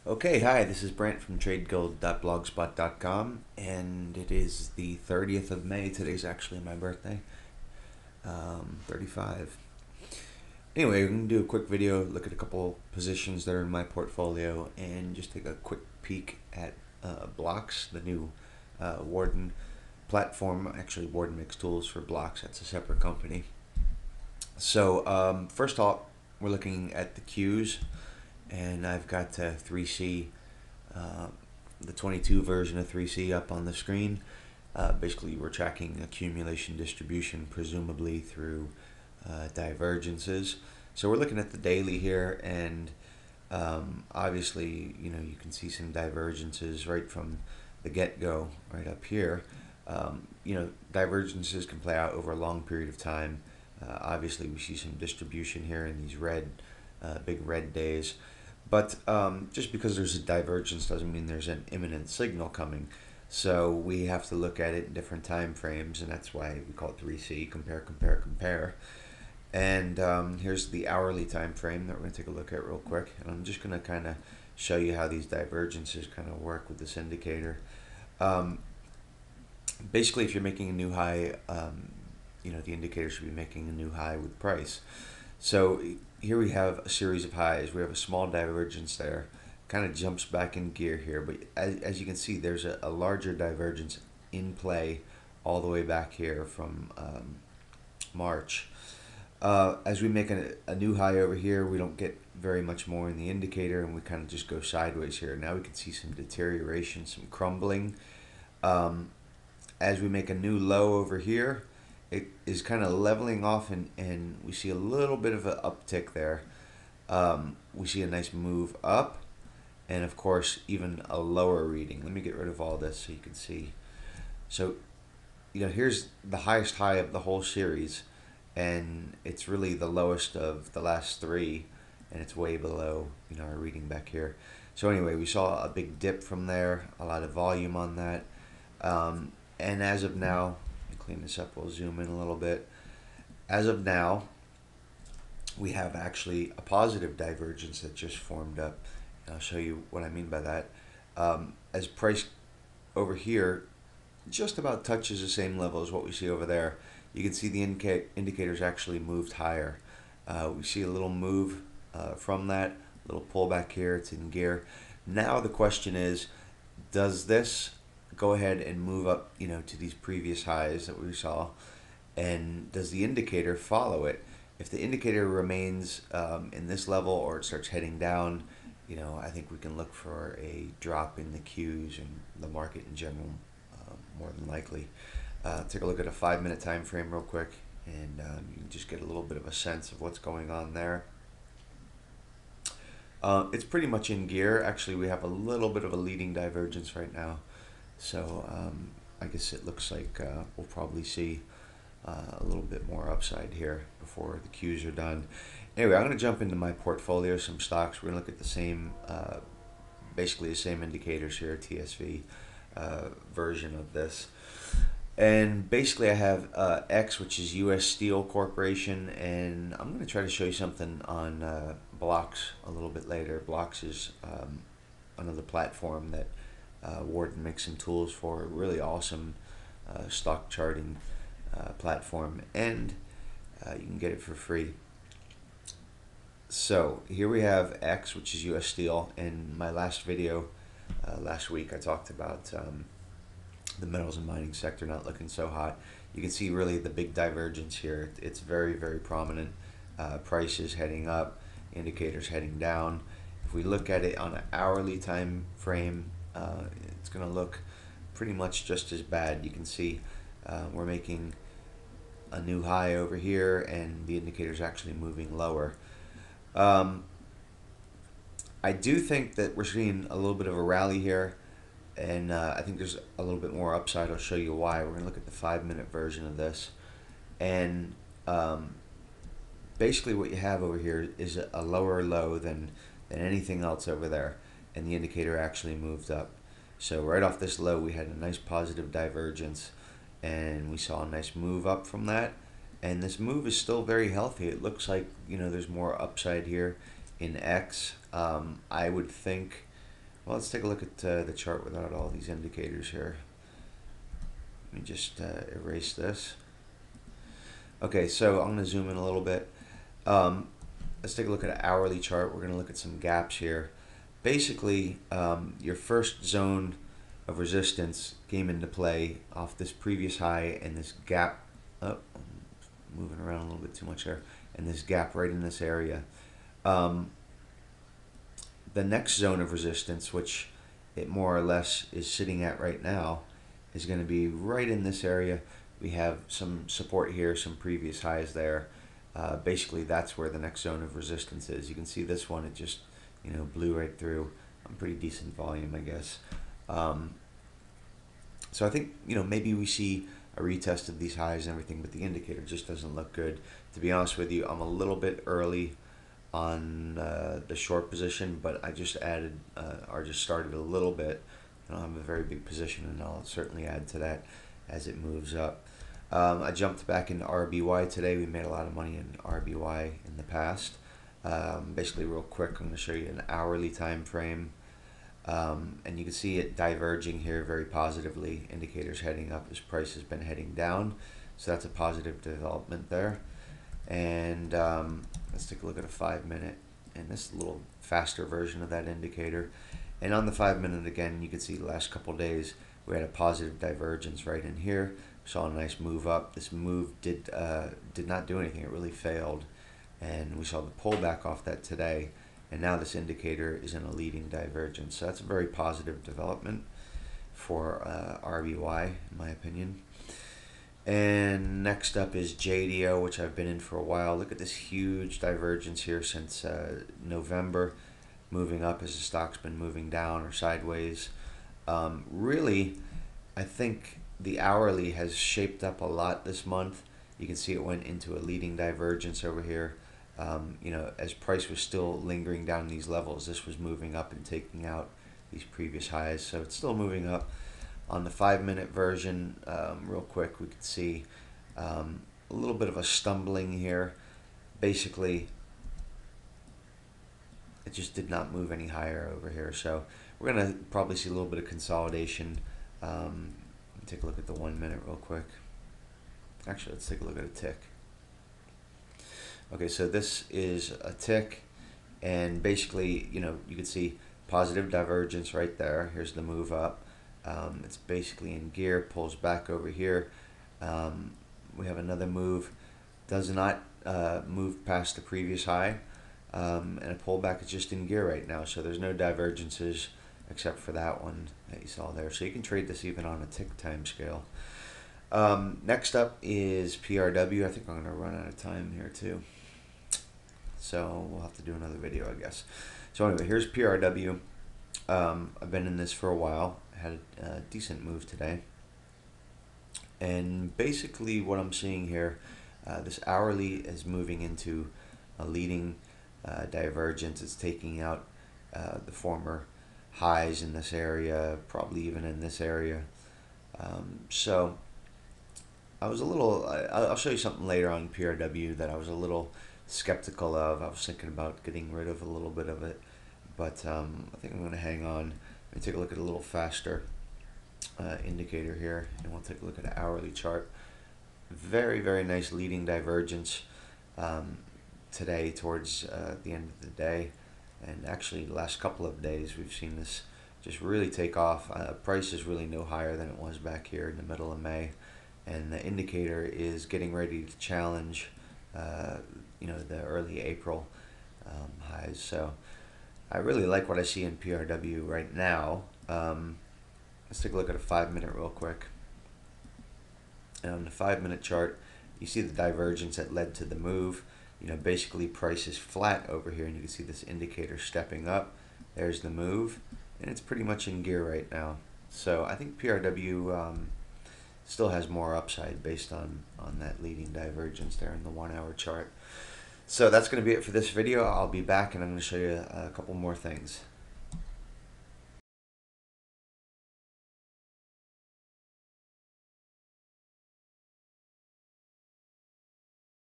Okay, hi, this is Brent from TradeGuild.blogspot.com, and it is the 30th of May. Today's actually my birthday, 35. Anyway, we're going to do a quick video, look at a couple positions that are in my portfolio, and just take a quick peek at blocks, the new Warden platform. Actually, Warden makes tools for blocks, that's a separate company. So, first off, we're looking at the Qs, and I've got 3C, the 22 version of 3C up on the screen. Basically, we're tracking accumulation distribution, presumably through divergences. So we're looking at the daily here, and obviously, you can see some divergences right from the get-go, right up here. Divergences can play out over a long period of time. Obviously, we see some distribution here in these big red days. But just because there's a divergence doesn't mean there's an imminent signal coming. So we have to look at it in different time frames, and that's why we call it 3C, compare, compare, compare. And here's the hourly time frame that we're going to take a look at real quick. And I'm just going to kind of show you how these divergences kind of work with this indicator. Basically, if you're making a new high, the indicator should be making a new high with price. So here we have a series of highs. We have a small divergence there. Kind of jumps back in gear here, but as you can see, there's a larger divergence in play all the way back here from March. As we make a new high over here, we don't get very much more in the indicator, and we kind of just go sideways here. Now we can see some deterioration, some crumbling. As we make a new low over here, it is kind of leveling off, and we see a little bit of an uptick there. We see a nice move up, and of course even a lower reading. Let me get rid of all this so you can see. So here's the highest high of the whole series, and it's really the lowest of the last three, and it's way below our reading back here. So anyway, we saw a big dip from there, a lot of volume on that, and as of now, clean this up, we'll zoom in a little bit. As of now, we have actually a positive divergence that just formed up, and I'll show you what I mean by that. As price over here just about touches the same level as what we see over there, you can see the indicators actually moved higher. We see a little move from that, little pullback here, it's in gear. Now the question is, does this go ahead and move up to these previous highs that we saw, and does the indicator follow it? If the indicator remains in this level, or it starts heading down, I think we can look for a drop in the Qs and the market in general, more than likely. Take a look at a 5-minute time frame real quick, and you can just get a little bit of a sense of what's going on there. It's pretty much in gear. Actually, we have a little bit of a leading divergence right now. So I guess it looks like we'll probably see a little bit more upside here before the Qs are done. Anyway, I'm going to jump into my portfolio, some stocks. We're going to look at the same, basically the same indicators here, TSV version of this. And basically I have X, which is U.S. Steel Corporation, and I'm going to try to show you something on Blocks a little bit later. Blocks is another platform that Warden makes some tools for. A really awesome stock charting platform, and you can get it for free. So here we have X, which is U.S. Steel. In my last video last week, I talked about the metals and mining sector not looking so hot. You can see really the big divergence here. It's very, very prominent. Prices heading up, indicators heading down. If we look at it on an hourly time frame, it's going to look pretty much just as bad. You can see we're making a new high over here, and the indicator's actually moving lower. I do think that we're seeing a little bit of a rally here, and I think there's a little bit more upside. I'll show you why. We're going to look at the 5-minute version of this, and basically what you have over here is a lower low than anything else over there, and the indicator actually moved up. So right off this low, we had a nice positive divergence, and we saw a nice move up from that, and this move is still very healthy. It looks like there's more upside here in X. I would think Well, let's take a look at the chart without all these indicators here. Let me just erase this. Okay, so I'm going to zoom in a little bit. Let's take a look at an hourly chart. We're going to look at some gaps here. Basically, your first zone of resistance came into play off this previous high and this gap. Oh, I'm moving around a little bit too much there. And this gap right in this area. The next zone of resistance, which it more or less is sitting at right now, is going to be right in this area. We have some support here, some previous highs there. Basically, that's where the next zone of resistance is. You can see this one, it just blew right through. Pretty decent volume, I guess. So I think maybe we see a retest of these highs and everything, but the indicator just doesn't look good. To be honest with you, I'm a little bit early on the short position, but I just added or just started a little bit. I don't have a very big position, and I'll certainly add to that as it moves up. I jumped back into RBY today. We made a lot of money in RBY in the past. Basically, real quick, I'm going to show you an hourly time frame. And you can see it diverging here very positively. Indicators heading up as price has been heading down. So that's a positive development there. And let's take a look at a 5-minute. And this is a little faster version of that indicator. And on the 5-minute again, you can see the last couple days we had a positive divergence right in here. We saw a nice move up. This move did not do anything. It really failed. And we saw the pullback off that today. And now this indicator is in a leading divergence. So that's a very positive development for RBY, in my opinion. And next up is JDO, which I've been in for a while. Look at this huge divergence here since November, moving up as the stock's been moving down or sideways. Really, I think the hourly has shaped up a lot this month. You can see it went into a leading divergence over here. As price was still lingering down these levels, this was moving up and taking out these previous highs. So it's still moving up. On the 5-minute version, real quick, we could see a little bit of a stumbling here. Basically, it just did not move any higher over here. So we're going to probably see a little bit of consolidation. Let me take a look at the 1-minute real quick. Actually, let's take a look at a tick. Okay, so this is a tick, and basically, you can see positive divergence right there. Here's the move up. It's basically in gear, pulls back over here. We have another move, does not move past the previous high, and a pullback is just in gear right now. So there's no divergences except for that one that you saw there. So you can trade this even on a tick time scale. Next up is PRW. I think I'm going to run out of time here too. So we'll have to do another video, I guess. So anyway, here's PRW. I've been in this for a while. Had a decent move today. And basically what I'm seeing here, this hourly is moving into a leading divergence. It's taking out the former highs in this area, probably even in this area. So I was a little, I'll show you something later on PRW that I was a little skeptical of. I was thinking about getting rid of a little bit of it, but I think I'm going to hang on. Let me take a look at a little faster indicator here, and we'll take a look at an hourly chart. Very, very nice leading divergence today towards the end of the day, and actually the last couple of days we've seen this just really take off. Price is really no higher than it was back here in the middle of May, and the indicator is getting ready to challenge the early April highs. So I really like what I see in PRW right now. Let's take a look at a 5-minute real quick. And on the 5-minute chart, you see the divergence that led to the move. Basically price is flat over here, and you can see this indicator stepping up. There's the move, and it's pretty much in gear right now. So I think PRW still has more upside based on that leading divergence there in the 1-hour chart. So that's going to be it for this video. I'll be back, and I'm going to show you a couple more things.